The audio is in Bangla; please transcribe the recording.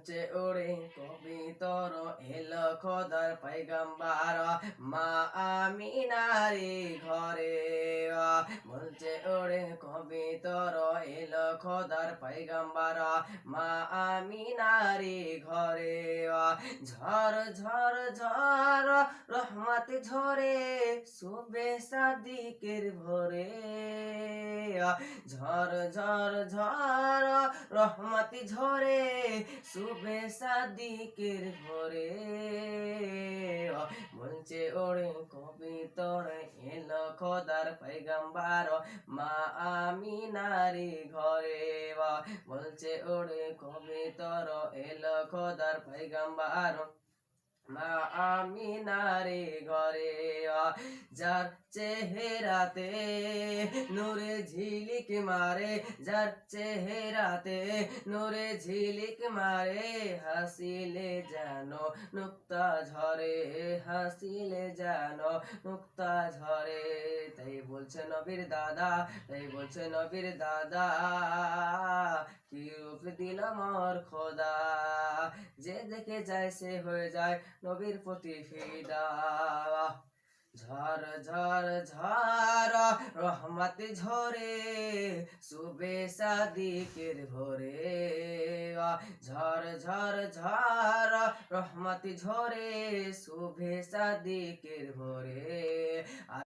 বলছে ওরে কবিতর এলো খোদার পয়গম্বর মা আমিনারে ঘরে বলছে ওরে কবিতর এলো খোদার পয়গম্বর মা আমিনারে ঘরে ঝড় ঝড় ঝড় রহমত ঝরে শুবে সাদিকের ভোরে ঝড় ঝড় ঝড় রহমতি ঝরে শুভে সাদিকের ভোরে বলছে ওরে কবিতর এলো খোদার পয়গম্বর মা আমিনারি ঘরে বলছে ওরে কবিতর এলো খোদার পয়গম্বর মা আমিনারে ঘরে যার চেহারাতে নূরে ঝিলিক মারে যার চেহারাতে নূরে ঝিলিক মারে হাসিলে জানো নুক্তা ঝরে হাসিলে জানো নুক্তা ঝরে তাই বলছে নবীর দাদা তাই বলছে নবীর দাদা কি রূপ দিল মোর খোদা যে দেখে যায় সে হয়ে যায় নবীর প্রতি ফিদা ঝড় ঝড় ঝড় রহমত ঝরে শুবে সাদিকের ভোরে ঝড় ঝড় ঝড় রহমত ঝরে শুবে সাদিকের ভোরে।